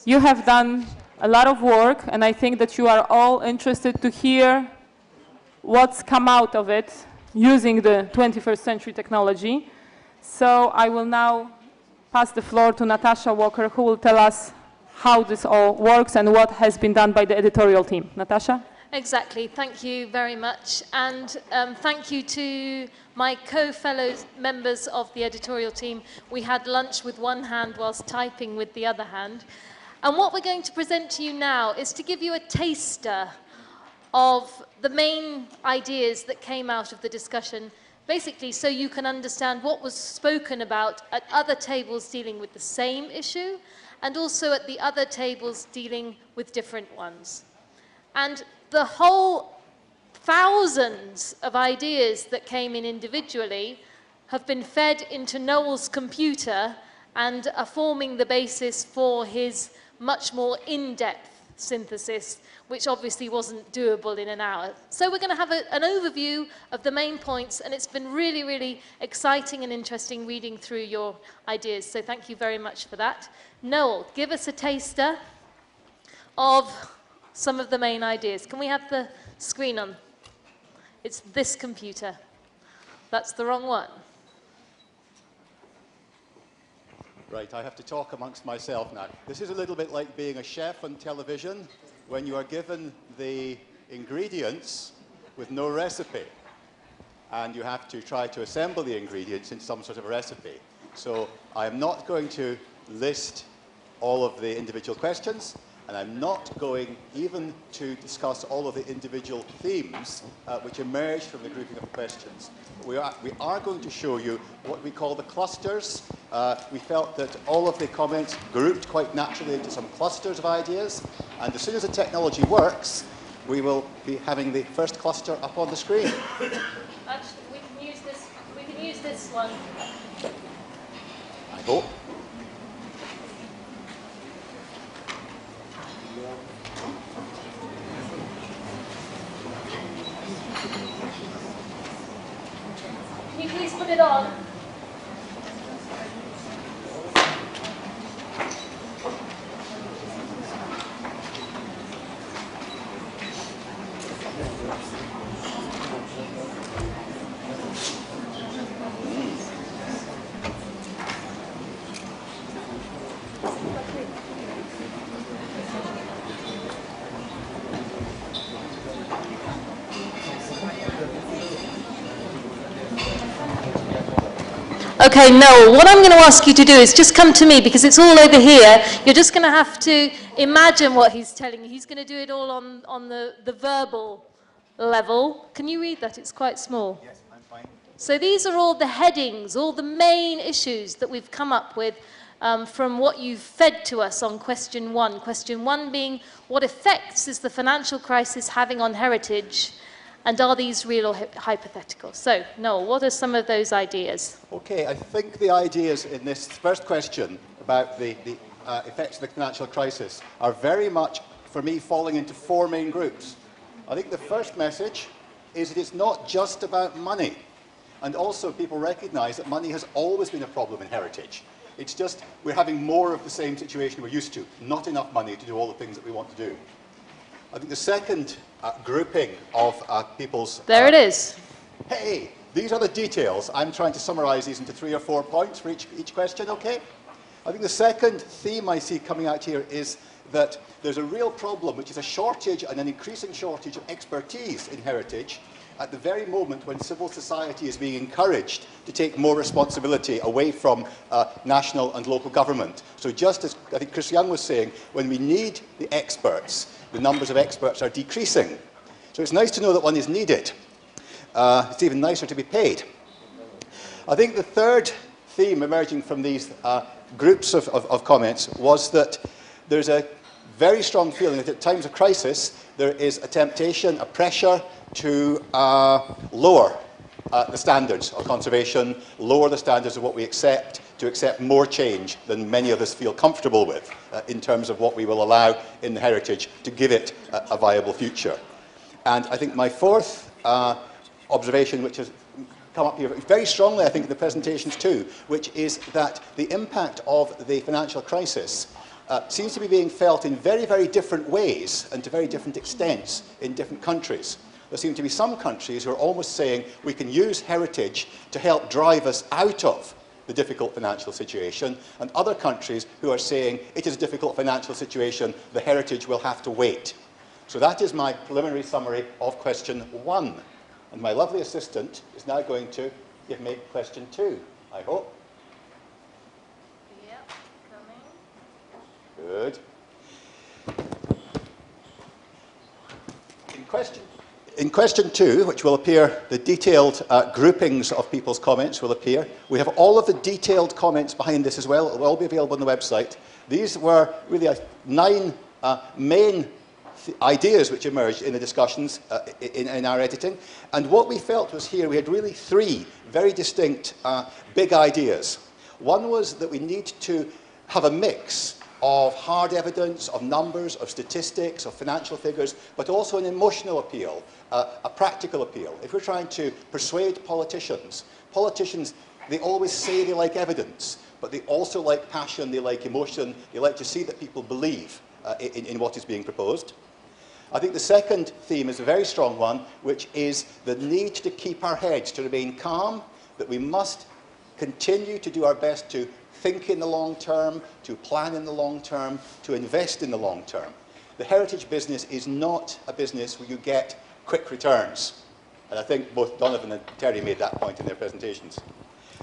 You have done a lot of work, and I think that you are all interested to hear what's come out of it using the 21st century technology. So I will now pass the floor to Natasha Walker, who will tell us how this all works and what has been done by the editorial team. Natasha? Exactly. Thank you very much. And thank you to my co-fellow members of the editorial team. We had lunch with one hand whilst typing with the other hand. And what we're going to present to you now is to give you a taster of the main ideas that came out of the discussion, basically so you can understand what was spoken about at other tables dealing with the same issue, and also at the other tables dealing with different ones. And the whole thousands of ideas that came in individually have been fed into Noel's computer and are forming the basis for his much more in-depth synthesis, which obviously wasn't doable in an hour. So we're going to have an overview of the main points, and it's been really, really exciting and interesting reading through your ideas. So thank you very much for that. Noel, give us a taster of some of the main ideas. Can we have the screen on? It's this computer. That's the wrong one. Right, I have to talk amongst myself now. This is a little bit like being a chef on television when you are given the ingredients with no recipe, and you have to try to assemble the ingredients in some sort of a recipe. So I am not going to list all of the individual questions, and I'm not going even to discuss all of the individual themes which emerge from the grouping of the questions. We are going to show you what we call the clusters. We felt that all of the comments grouped quite naturally into some clusters of ideas, and as soon as the technology works, we will be having the first cluster up on the screen. Actually, we can use this one. I hope. Can you please put it on? Okay, Noel, what I'm going to ask you to do is just come to me because it's all over here. You're just going to have to imagine what he's telling you. He's going to do it all on the verbal level. Can you read that? It's quite small. Yes, I'm fine. So these are all the headings, all the main issues that we've come up with from what you've fed to us on question one. Question one being, what effects is the financial crisis having on heritage? And are these real or hypothetical? So, Noel, what are some of those ideas? Okay, I think the ideas in this first question about the effects of the financial crisis are very much, for me, falling into four main groups. I think the first message is that it's not just about money. And also people recognise that money has always been a problem in heritage. It's just we're having more of the same situation we're used to, not enough money to do all the things that we want to do. I think the second grouping of people's... There it is. Hey, these are the details. I'm trying to summarise these into 3 or 4 points for each question, okay? I think the second theme I see coming out here is that there's a real problem, which is a shortage and an increasing shortage of expertise in heritage at the very moment when civil society is being encouraged to take more responsibility away from national and local government. So just as I think Chris Young was saying, when we need the experts, the numbers of experts are decreasing. So it's nice to know that one is needed. It's even nicer to be paid. I think the third theme emerging from these groups of comments was that there's a very strong feeling that at times of crisis there is a temptation, a pressure to lower the standards of conservation, lower the standards of what we accept, to accept more change than many of us feel comfortable with in terms of what we will allow in the heritage to give it a viable future. And I think my fourth observation, which has come up here very strongly, I think, in the presentations too, which is that the impact of the financial crisis seems to be being felt in very, very different ways and to very different extents in different countries. There seem to be some countries who are almost saying we can use heritage to help drive us out of the difficult financial situation, and other countries who are saying it is a difficult financial situation, the heritage will have to wait. So that is my preliminary summary of question 1. And my lovely assistant is now going to give me question 2, I hope. Yep, coming. Good. In question 2, which will appear, the detailed groupings of people's comments will appear. We have all of the detailed comments behind this as well. It will all be available on the website. These were really 9 main ideas which emerged in the discussions in our editing. And what we felt was here, we had really 3 very distinct big ideas. One was that we need to have a mix of hard evidence, of numbers, of statistics, of financial figures, but also an emotional appeal, a practical appeal. If we're trying to persuade politicians, they always say they like evidence, but they also like passion, they like emotion, they like to see that people believe in what is being proposed. I think the second theme is a very strong one, which is the need to keep our heads, to remain calm, that we must continue to do our best to think in the long term, to plan in the long term, to invest in the long term. The heritage business is not a business where you get quick returns. And I think both Donovan and Terry made that point in their presentations.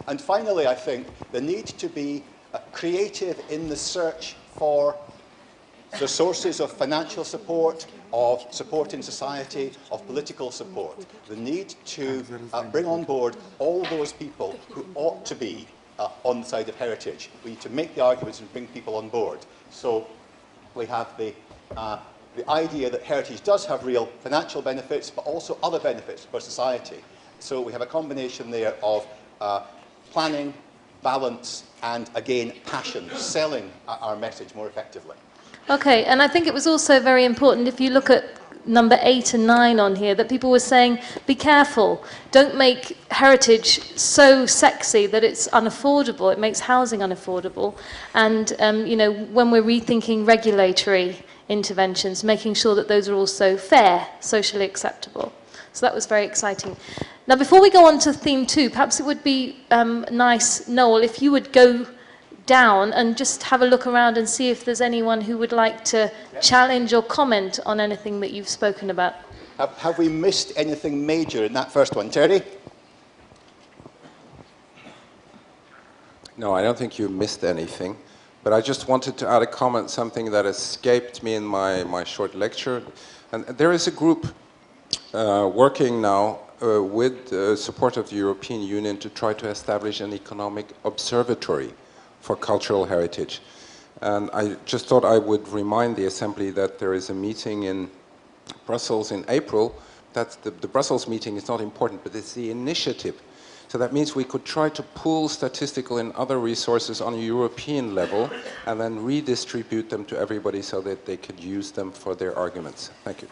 And finally, I think the need to be creative in the search for the sources of financial support, of support in society, of political support. The need to bring on board all those people who ought to be on the side of heritage. We need to make the arguments and bring people on board. So we have the idea that heritage does have real financial benefits, but also other benefits for society. So we have a combination there of planning, balance, and again, passion, selling our message more effectively. Okay, and I think it was also very important, if you look at number 8 and 9 on here, that people were saying, be careful, don't make heritage so sexy that it's unaffordable, it makes housing unaffordable. And, you know, when we're rethinking regulatory interventions, making sure that those are also fair, socially acceptable. So that was very exciting. Now, before we go on to theme 2, perhaps it would be nice, Noel, if you would go down and just have a look around and see if there's anyone who would like to challenge or comment on anything that you've spoken about. Have we missed anything major in that first one? Terry? No, I don't think you missed anything. But I just wanted to add a comment, something that escaped me in my short lecture. And there is a group working now with the support of the European Union to try to establish an economic observatory for cultural heritage. And I just thought I would remind the Assembly that there is a meeting in Brussels in April. That's the Brussels meeting is not important, but it's the initiative. So that means we could try to pool statistical and other resources on a European level and then redistribute them to everybody so that they could use them for their arguments. Thank you.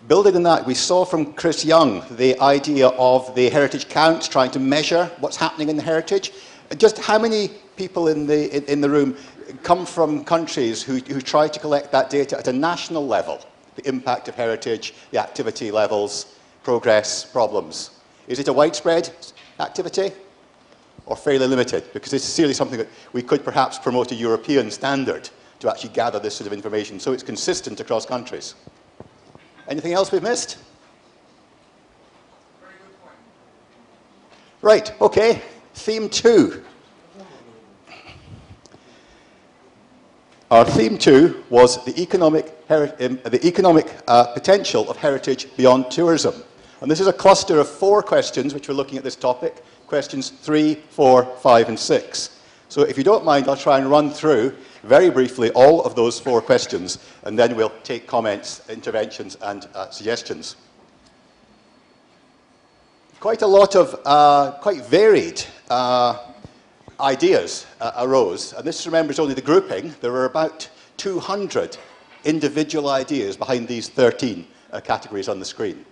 Building on that, we saw from Chris Young the idea of the heritage count, trying to measure what's happening in the heritage. Just how many people in the room come from countries who try to collect that data at a national level? The impact of heritage, the activity levels, progress, problems. Is it a widespread activity or fairly limited? Because it's really something that we could perhaps promote a European standard to actually gather this sort of information so it's consistent across countries. Anything else we've missed? Very good point. Right, okay. Theme 2. Our theme 2 was the economic potential of heritage beyond tourism. And this is a cluster of 4 questions which we're looking at this topic, questions 3, 4, 5, and 6. So if you don't mind, I'll try and run through very briefly all of those 4 questions, and then we'll take comments, interventions, and suggestions. Quite a lot of quite varied ideas arose, and this remembers only the grouping. There were about 200 individual ideas behind these 13 categories on the screen.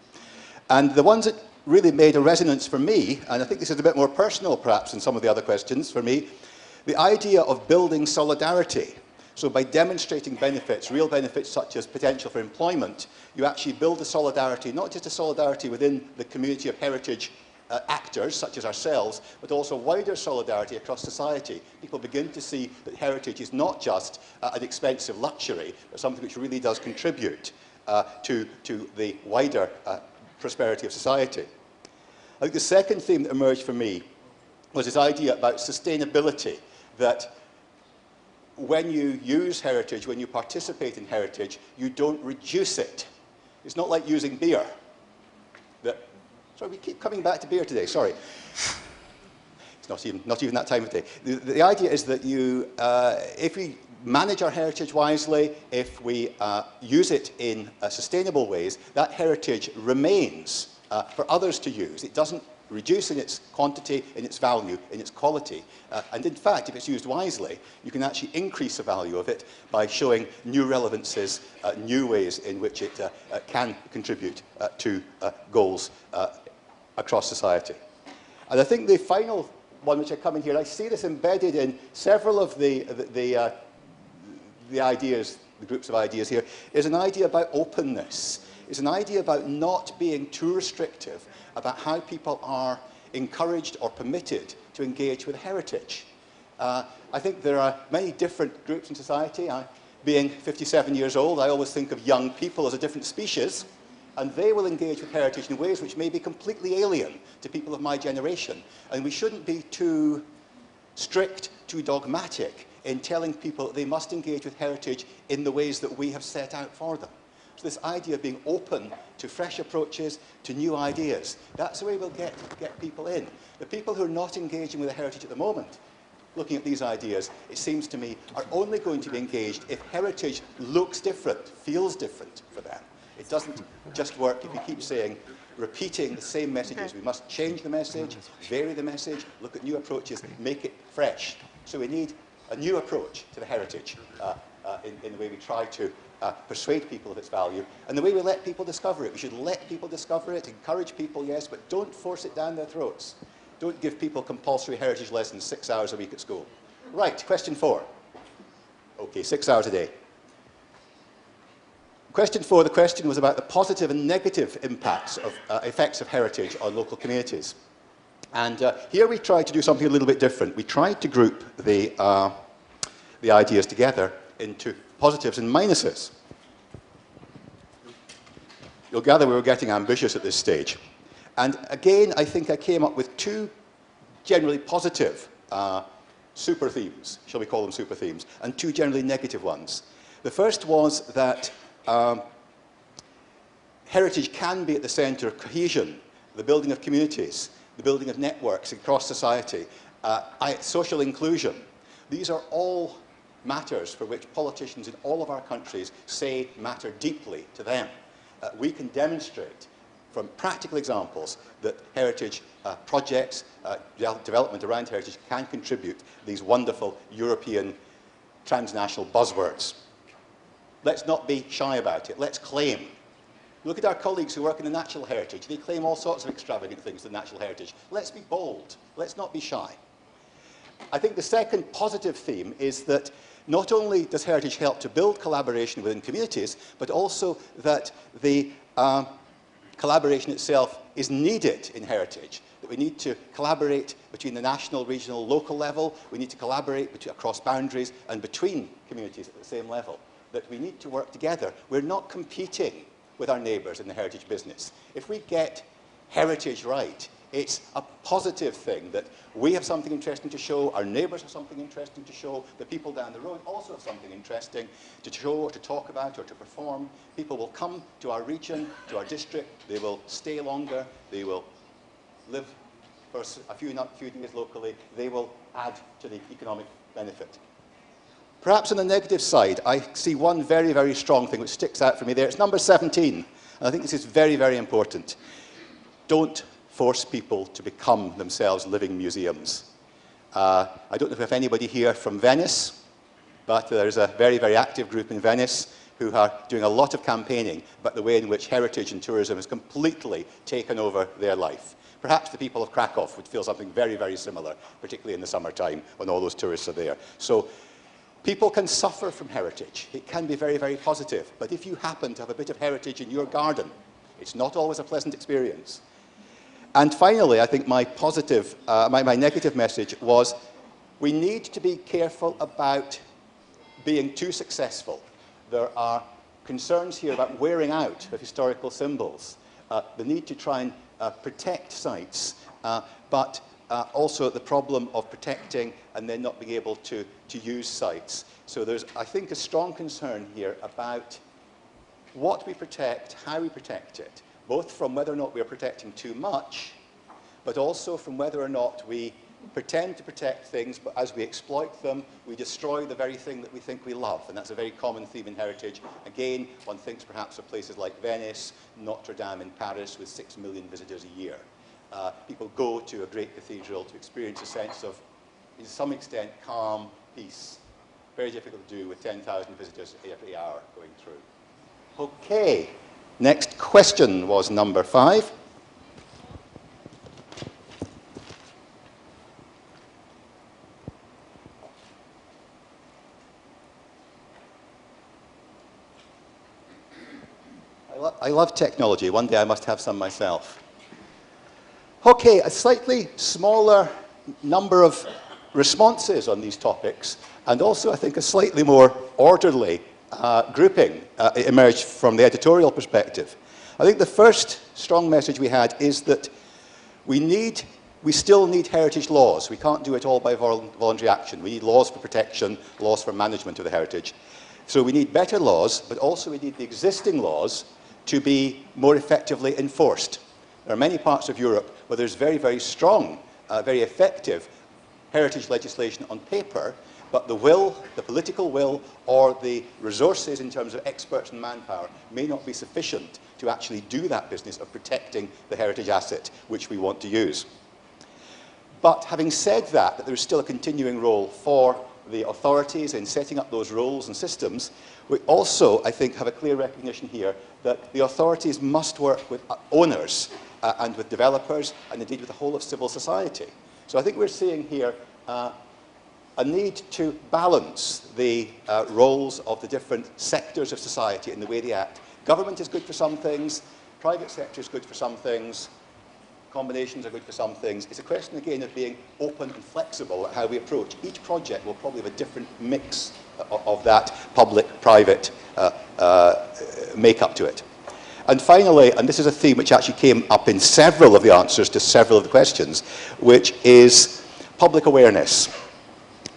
And the ones that really made a resonance for me, and I think this is a bit more personal perhaps than some of the other questions for me, the idea of building solidarity. So by demonstrating benefits, real benefits such as potential for employment, you actually build a solidarity, not just a solidarity within the community of heritage actors, such as ourselves, but also wider solidarity across society. People begin to see that heritage is not just an expensive luxury, but something which really does contribute to the wider prosperity of society. I think the second theme that emerged for me was this idea about sustainability, that when you use heritage, when you participate in heritage, you don't reduce it. It's not like using beer. Sorry, we keep coming back to beer today, sorry. It's not even that time of day. The idea is that if we manage our heritage wisely, if we use it in sustainable ways, that heritage remains for others to use. It doesn't reduce in its quantity, in its value, in its quality. And in fact, if it's used wisely, you can actually increase the value of it by showing new relevances, new ways in which it can contribute to goals across society. And I think the final one which I come in here, I see this embedded in several of the ideas, the groups of ideas here, is an idea about openness. It's an idea about not being too restrictive about how people are encouraged or permitted to engage with heritage. I think there are many different groups in society. Being 57 years old, I always think of young people as a different species, and they will engage with heritage in ways which may be completely alien to people of my generation. And we shouldn't be too strict, too dogmatic in telling people that they must engage with heritage in the ways that we have set out for them. So this idea of being open to fresh approaches, to new ideas, that's the way we'll get people in. The people who are not engaging with the heritage at the moment, looking at these ideas, it seems to me, are only going to be engaged if heritage looks different, feels different for them. It doesn't just work if you keep saying, repeating the same messages. We must change the message, vary the message, look at new approaches, make it fresh. So we need a new approach to the heritage in the way we try to persuade people of its value, and the way we let people discover it. We should let people discover it, encourage people, yes, but don't force it down their throats. Don't give people compulsory heritage lessons 6 hours a week at school. Right, question 4. Okay, 6 hours a day. Question 4, the question was about the positive and negative impacts of effects of heritage on local communities. And here we tried to do something a little bit different. We tried to group the ideas together into positives and minuses. You'll gather we were getting ambitious at this stage. And again, I think I came up with 2 generally positive super themes, shall we call them super themes, and 2 generally negative ones. The first was that heritage can be at the centre of cohesion, the building of communities, the building of networks across society, social inclusion. These are all matters for which politicians in all of our countries say matter deeply to them. We can demonstrate from practical examples that heritage projects, development around heritage can contribute these wonderful European transnational buzzwords. Let's not be shy about it. Let's claim. Look at our colleagues who work in the natural heritage. They claim all sorts of extravagant things to the natural heritage. Let's be bold. Let's not be shy. I think the second positive theme is that not only does heritage help to build collaboration within communities, but also that the collaboration itself is needed in heritage, that we need to collaborate between the national, regional, local level, we need to collaborate across boundaries and between communities at the same level, that we need to work together. We're not competing with our neighbours in the heritage business. If we get heritage right, it's a positive thing that we have something interesting to show, our neighbours have something interesting to show, the people down the road also have something interesting to show or to talk about or to perform. People will come to our region, to our district, they will stay longer, they will live for a few days locally, they will add to the economic benefit. Perhaps on the negative side, I see one very, very strong thing which sticks out for me there. It's number 17, and I think this is very, very important. Don't force people to become themselves living museums. I don't know if we have anybody here from Venice, but there's a very, very active group in Venice who are doing a lot of campaigning about the way in which heritage and tourism has completely taken over their life. Perhaps the people of Krakow would feel something very, very similar, particularly in the summertime when all those tourists are there. So People can suffer from heritage. It can be very, very positive. But if you happen to have a bit of heritage in your garden, it's not always a pleasant experience. And finally, I think my positive, my negative message was we need to be careful about being too successful. There are concerns here about wearing out of historical symbols, the need to try and protect sites, but also the problem of protecting and then not being able to use sites. So there's, I think, a strong concern here about what we protect, how we protect it, both from whether or not we are protecting too much, but also from whether or not we pretend to protect things, but as we exploit them, we destroy the very thing that we think we love. And that's a very common theme in heritage. Again, one thinks perhaps of places like Venice, Notre Dame in Paris, with 6 million visitors a year. People go to a great cathedral to experience a sense of, to some extent, calm, peace. Very difficult to do with 10,000 visitors every hour going through. Okay, next question was number 5. I love technology. One day I must have some myself. Okay, a slightly smaller number of responses on these topics, and also I think a slightly more orderly grouping emerged from the editorial perspective. I think the first strong message we had is that we still need heritage laws. We can't do it all by voluntary action. We need laws for protection, laws for management of the heritage. So we need better laws, but also we need the existing laws to be more effectively enforced. There are many parts of Europe where there's very, very strong, very effective heritage legislation on paper, but the will, the political will, or the resources in terms of experts and manpower may not be sufficient to actually do that business of protecting the heritage asset which we want to use. But having said that there's still a continuing role for the authorities in setting up those roles and systems, we also, I think, have a clear recognition here that the authorities must work with owners and with developers and indeed with the whole of civil society. So I think we're seeing here a need to balance the roles of the different sectors of society in the way they act. Government is good for some things, private sector is good for some things, combinations are good for some things. It's a question, again, of being open and flexible at how we approach. Each project will probably have a different mix of that public-private makeup to it. And finally, and this is a theme which actually came up in several of the answers to several of the questions, which is public awareness.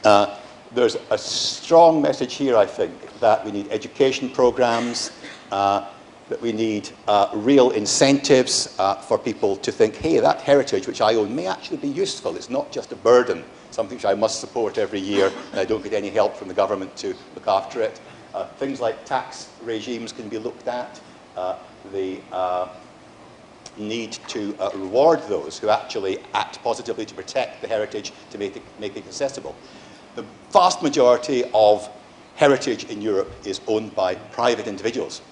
There's a strong message here, I think, that we need education programs, that we need real incentives for people to think, hey, that heritage which I own may actually be useful. It's not just a burden, something which I must support every year, and I don't get any help from the government to look after it. Things like tax regimes can be looked at. The need to reward those who actually act positively to protect the heritage, to make it accessible. The vast majority of heritage in Europe is owned by private individuals.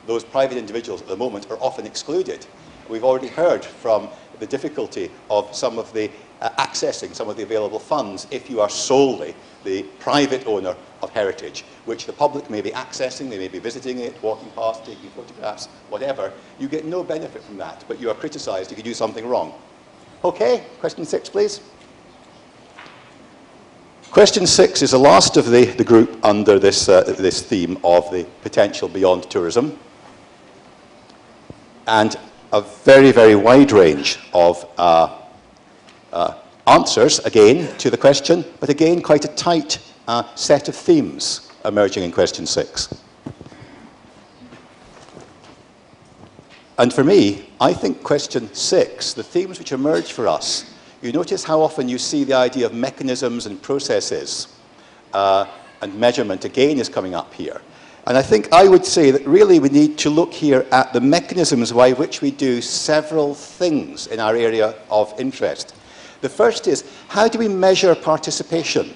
Those private individuals at the moment are often excluded. We've already heard from the difficulty of some of the accessing some of the available funds if you are solely the private owner of heritage, which the public may be accessing, they may be visiting it, walking past, taking photographs, whatever. You get no benefit from that, but you are criticized if you do something wrong. Okay, question 6, please. Question 6 is the last of the group under this, this theme of the potential beyond tourism. And a very, very wide range of answers, again, to the question, but again, quite a tight set of themes emerging in question 6. And for me, I think question 6, the themes which emerge for us, you notice how often you see the idea of mechanisms and processes and measurement again is coming up here. And I think I would say that really we need to look here at the mechanisms by which we do several things in our area of interest. The first is, how do we measure participation?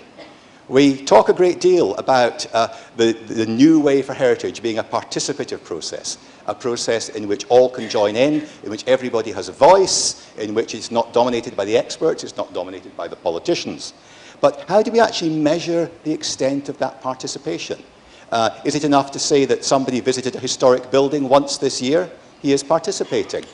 We talk a great deal about the new way for heritage being a participative process, a process in which all can join in which everybody has a voice, in which it's not dominated by the experts, it's not dominated by the politicians. But how do we actually measure the extent of that participation? Is it enough to say that somebody visited a historic building once this year? He is participating.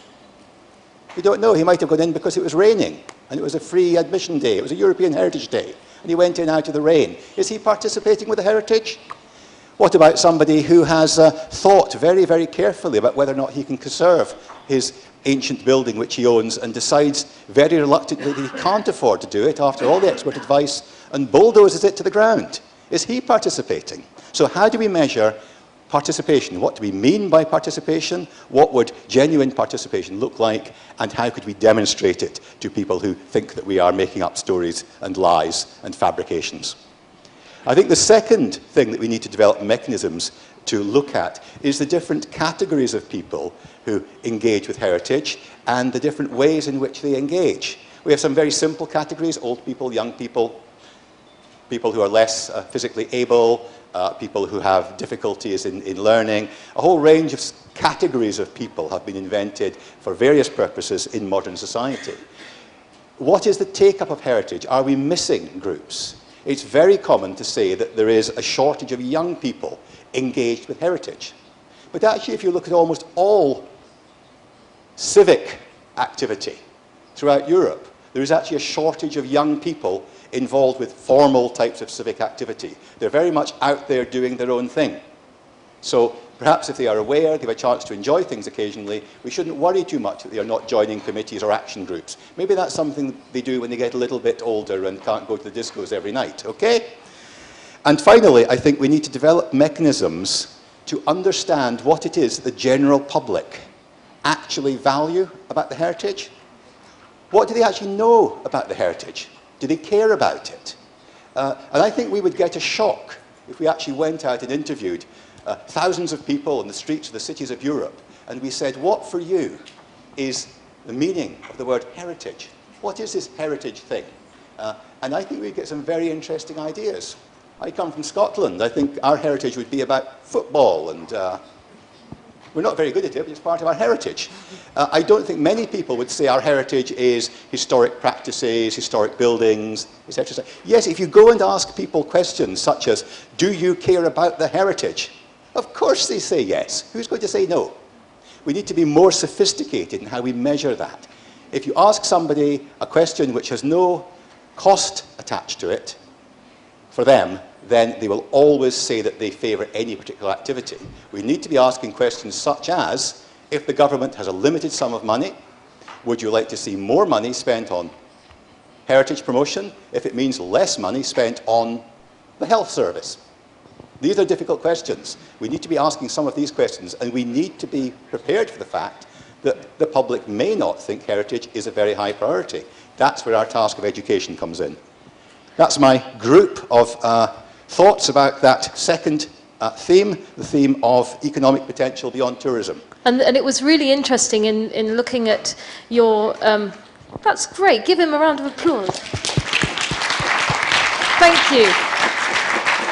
We don't know. He might have gone in because it was raining and it was a free admission day. It was a European Heritage Day and he went in out of the rain. Is he participating with the heritage? What about somebody who has thought very, very carefully about whether or not he can conserve his ancient building which he owns and decides very reluctantly that he can't afford to do it after all the expert advice and bulldozes it to the ground? Is he participating? So how do we measure participation? What do we mean by participation? What would genuine participation look like? And how could we demonstrate it to people who think that we are making up stories and lies and fabrications? I think the second thing that we need to develop mechanisms to look at is the different categories of people who engage with heritage and the different ways in which they engage. We have some very simple categories: old people, young people, people who are less physically able, people who have difficulties in learning. A whole range of categories of people have been invented for various purposes in modern society. What is the take-up of heritage? Are we missing groups? It's very common to say that there is a shortage of young people engaged with heritage. But actually, if you look at almost all civic activity throughout Europe, there is actually a shortage of young people involved with formal types of civic activity. They're very much out there doing their own thing. So perhaps if they are aware, they have a chance to enjoy things occasionally, we shouldn't worry too much that they are not joining committees or action groups. Maybe that's something they do when they get a little bit older and can't go to the discos every night, okay? And finally, I think we need to develop mechanisms to understand what it is that the general public actually value about the heritage. What do they actually know about the heritage? Do they care about it? And I think we would get a shock if we actually went out and interviewed thousands of people in the streets of the cities of Europe, and we said, what for you is the meaning of the word heritage? What is this heritage thing? And I think we'd get some very interesting ideas. I come from Scotland. I think our heritage would be about football, and we're not very good at it, but it's part of our heritage. I don't think many people would say our heritage is historic practices, historic buildings, etc. Yes, if you go and ask people questions such as, do you care about the heritage? Of course they say yes. Who's going to say no? We need to be more sophisticated in how we measure that. If you ask somebody a question which has no cost attached to it for them, then they will always say that they favour any particular activity. We need to be asking questions such as, if the government has a limited sum of money, would you like to see more money spent on heritage promotion if it means less money spent on the health service? These are difficult questions. We need to be asking some of these questions, and we need to be prepared for the fact that the public may not think heritage is a very high priority. That's where our task of education comes in. That's my group of thoughts about that second theme, the theme of economic potential beyond tourism. And it was really interesting in looking at your... that's great. Give him a round of applause. Thank you.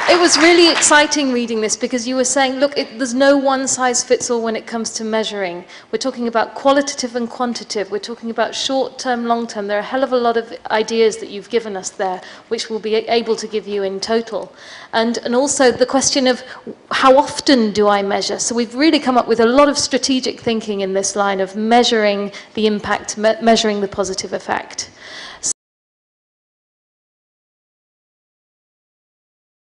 It was really exciting reading this because you were saying, look, there's no one-size-fits-all when it comes to measuring. We're talking about qualitative and quantitative. We're talking about short-term, long-term. There are a hell of a lot of ideas that you've given us there, which we'll be able to give you in total. And also the question of how often do I measure? So we've really come up with a lot of strategic thinking in this line of measuring the impact, measuring the positive effect.